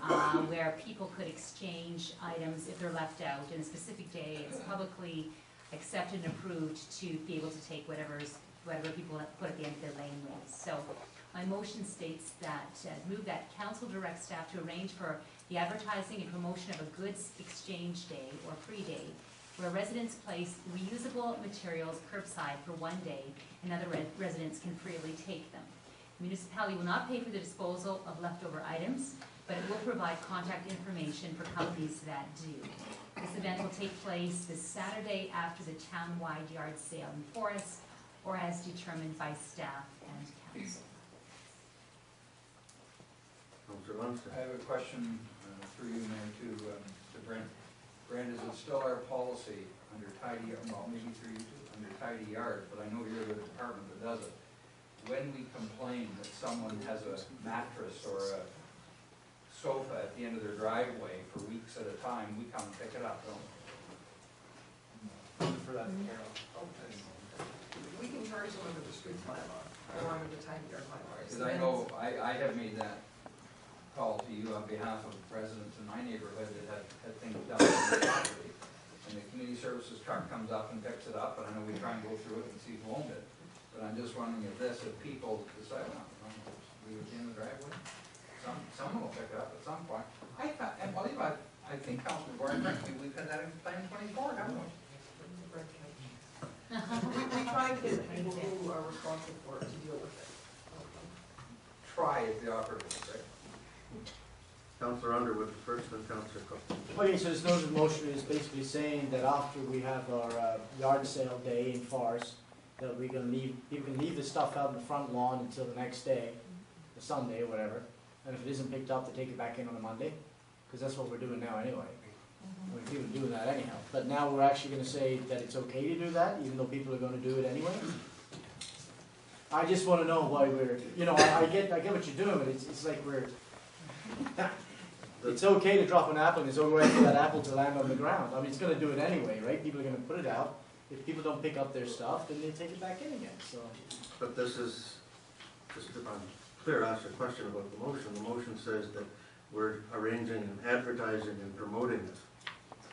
where people could exchange items if they're left out in a specific day. It's publicly accepted and approved to be able to take whatever people put at the end of their laneways. So my motion states that, move that council direct staff to arrange for the advertising and promotion of a goods exchange day or free day, where residents place reusable materials curbside for one day and other residents can freely take them. The municipality will not pay for the disposal of leftover items, but it will provide contact information for companies that do. This event will take place this Saturday after the town-wide yard sale in Forest, or as determined by staff and council. I have a question through you, Mayor, to Brent. Brent, is it still our policy under tidy, well, maybe through you too, under tidy yard, but I know you're the department that does it. When we complain that someone has a mattress or a sofa at the end of their driveway for weeks at a time, we come and pick it up, don't we? For that, Carol. We can charge them under the street bylaw, or under the tiny yard bylaw. Because I know I have made that call to you on behalf of residents in my neighborhood that had things done on their property. And the community services truck comes up and picks it up, and I know we try and go through it and see who owned it. But I'm just wondering if people decide, well, leave it in the driveway. Someone will pick it up at some point. I think Councilman Gordon, we've had that in Plan 24, haven't we? We try and get the people who are responsible for it to deal with it. Try is the operative, right? Councillor Underwood first, then Councillor Cook. Okay, so this notice of motion is basically saying that after we have our yard sale day in Forest, that we're gonna leave, people can leave the stuff out in the front lawn until the next day, the Sunday or whatever, and if it isn't picked up, they take it back in on a Monday, because that's what we're doing now anyway. I mean, people are doing that anyhow, but now we're actually gonna say that it's okay to do that, even though people are gonna do it anyway. I just wanna know why we're, you know, I get what you're doing, but it's like we're, it's okay to drop an apple and it's okay for that apple to land on the ground. I mean, it's gonna do it anyway, right? People are gonna put it out. If people don't pick up their stuff, then they take it back in again, so. But this is, just if I'm clear, ask a question about the motion. The motion says that we're arranging and advertising and promoting it.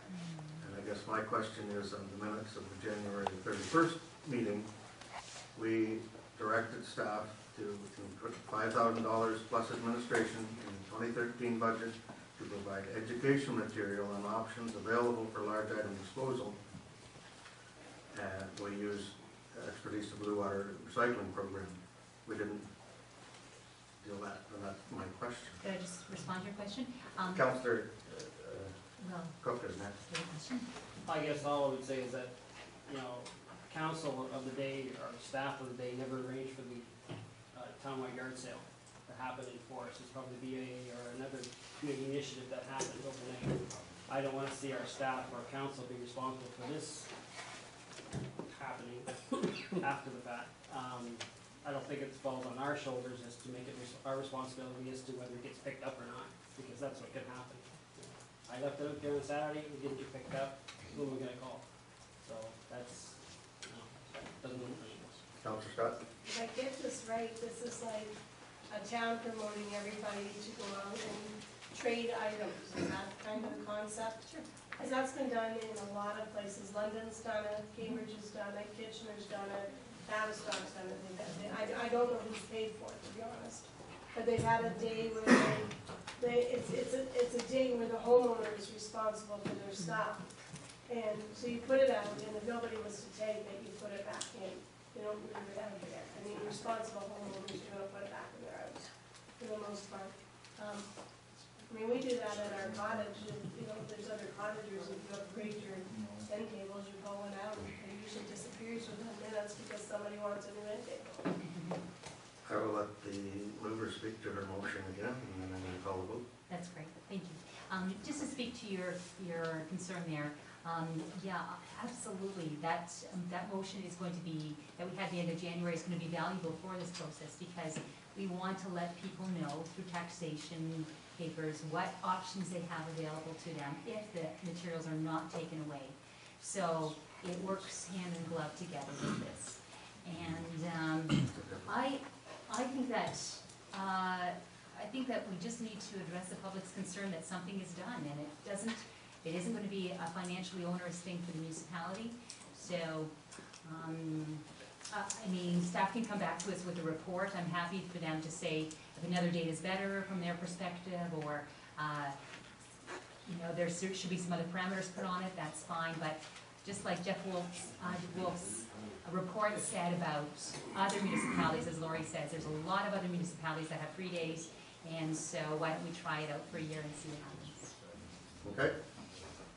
And I guess my question is, on the minutes of the January 31st meeting, we directed staff to put $5,000 plus administration in the 2013 budget to provide education material and options available for large item disposal. And we use expertise of Blue Water Recycling Program. We didn't deal that, and that's my question. Could I just respond to your question? Councillor Well, Cook is next. good question. I guess all I would say is that, you know, council of the day or staff of the day never arranged for the townwide yard sale to happen in Forest. It's probably BAA or another community initiative that happens overnight. I don't want to see our staff or council be responsible for this happening after the fact. I don't think it falls on our shoulders as to make it our responsibility as to whether it gets picked up or not, because that's what could happen. I left it out there on Saturday, it didn't get picked up, who am I gonna call? So that's, you know, that doesn't mean anything. Councillor Scott. If I get this right, this is like a town promoting everybody to go out and trade items. Is that kind of the concept? Sure. Because that's been done in a lot of places. London's done it, Cambridge has done it, Kitchener's done it, Tavistock's done it. I don't know who's paid for it, to be honest. But they've had a day where it's a day where the homeowner is responsible for their stuff. And so you put it out, and if nobody was to take it, you put it back in. You don't leave it out there. I mean, responsible homeowners are going to put it back in their house, for the most part. I mean, we do that at our cottage. You know, if there's other cottagers, if you upgrade your end tables, you pull it out, and it usually disappears within minutes because somebody wants a new end table. I will let the mover speak to her motion again, and then I'm going to call the vote. That's great, thank you. Just to speak to your concern there, yeah, absolutely. That motion is going to be, that we had at the end of January, is going to be valuable for this process, because we want to let people know through taxation papers what options they have available to them if the materials are not taken away. So it works hand in glove together with this. And I think that I think that we just need to address the public's concern that something is done, and it isn't gonna be a financially onerous thing for the municipality. So, I mean, staff can come back to us with a report. I'm happy for them to say if another date is better from their perspective, or, you know, there should be some other parameters put on it, that's fine. But just like Jeff Wolf's report said about other municipalities, as Lori says, there's a lot of other municipalities that have 3 days, and so why don't we try it out for a year and see what happens. Okay.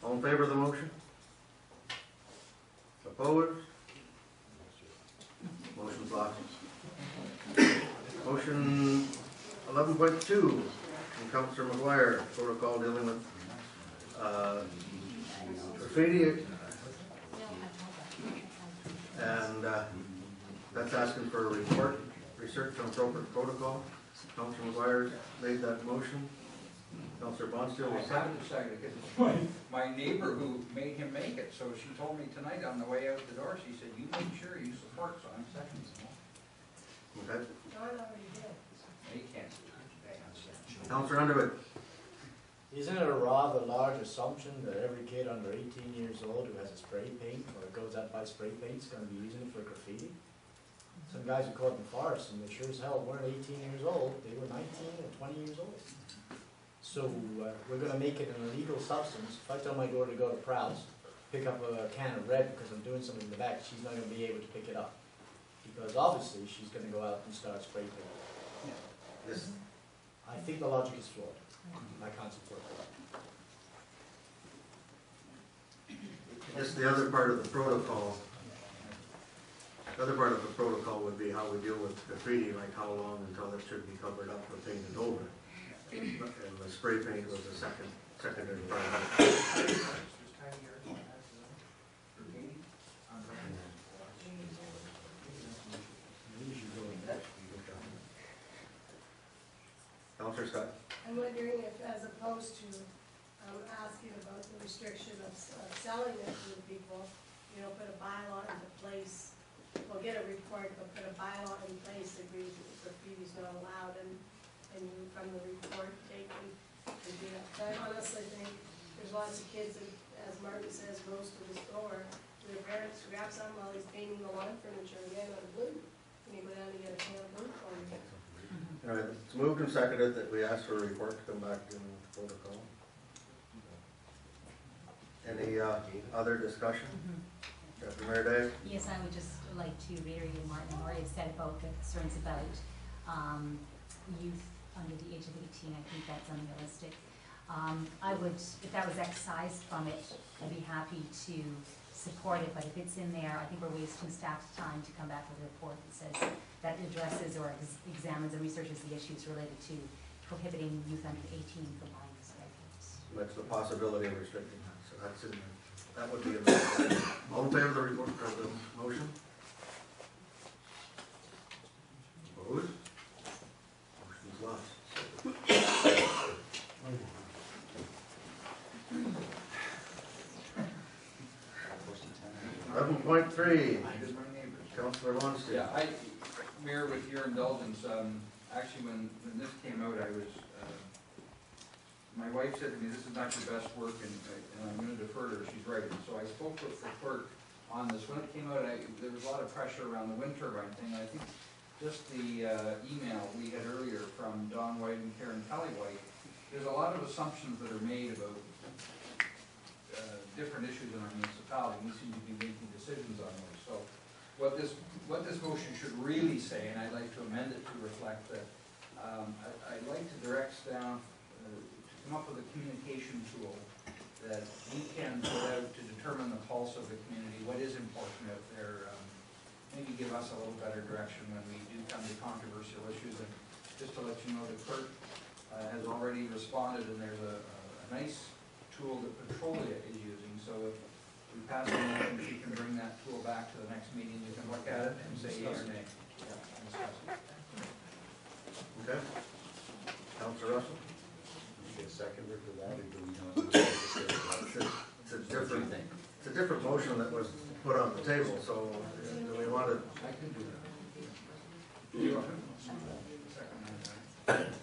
All in favor of the motion? Opposed? Motion's lost. Motion 11.2 from Councillor McGuire, protocol dealing with graffiti, and that's asking for a report, research on appropriate protocol. Councillor McGuire made that motion. Councillor Bonsteel I was have second. to say, because my neighbor who made him make it, so she told me tonight on the way out the door, she said, you make sure you support, so I'm second. Okay. John already did. They can't. Councillor Underwood. Isn't it a rather large assumption that every kid under 18 years old who has a spray paint or goes out by spray paint is going to be using it for graffiti? Some guys were caught in the forest and they sure as hell weren't 18 years old, they were 19 and 20 years old. So we're going to make it an illegal substance. If I tell my daughter to go to Prowse, pick up a can of red because I'm doing something in the back, she's not going to be able to pick it up. Because obviously she's going to go out and start spray painting. Yes. I think the logic is flawed. I can't support that. Just the other part of the protocol. The other part of the protocol would be how we deal with graffiti, like how long until it should be covered up or painted over. And the spray paint was the secondary part of it. Councillor Scott. I'm wondering if, as opposed to asking about the restriction of selling it to the people, you know, put a bylaw into place, well, get a report, but put a bylaw in place that agrees that graffiti is not allowed, and you, from the report, take and do that. So I honestly think there's lots of kids that, as Martin says, goes to the store, their parents grab some while he's painting the lawn furniture again out of blue, and you go down and get a can of blue for him. All right, it's moved and seconded that we ask for a report to come back in protocol. Any other discussion? Deputy Mayor Dave? Yes, I would just like to reiterate what Martin and Lori have said about the concerns about youth under the age of 18. I think that's unrealistic. I would, if that was excised from it, I'd be happy to support it, but if it's in there, I think we're wasting staff's time to come back with a report that says that addresses or examines and researches the issues related to prohibiting youth under 18 from buying spray paints. That's the possibility of restricting that, so that's in there. That would be in there. All in favor of the report, of the motion? Opposed? Motion's lost. 11.3, Councillor Lonsdale. Yeah, Mayor, with your indulgence, actually when this came out, my wife said to me, this is not your best work, and I'm gonna defer to her, she's right. And so I spoke with the clerk on this. When it came out, there was a lot of pressure around the wind turbine thing, and I think just the email we had earlier from Don White and Karen Kelly White, there's a lot of assumptions that are made about different issues in our municipality. We seem to be making decisions on those. So what this motion should really say, and I'd like to amend it to reflect that, I'd like to direct staff to come up with a communication tool that we can put out to determine the pulse of the community, what is important out there, maybe give us a little better direction when we do come to controversial issues. And just to let you know, the clerk has already responded, and there's a nice tool that Petrolia is using. So if we pass a motion, she can bring that tool back to the next meeting. We can look at it and say yea or nay. Yeah, discuss it. Okay. Councillor Russell? Get a seconder for that, or do we know? It's a different motion that was put on the table, so do we want to? I can do that. You are. Second.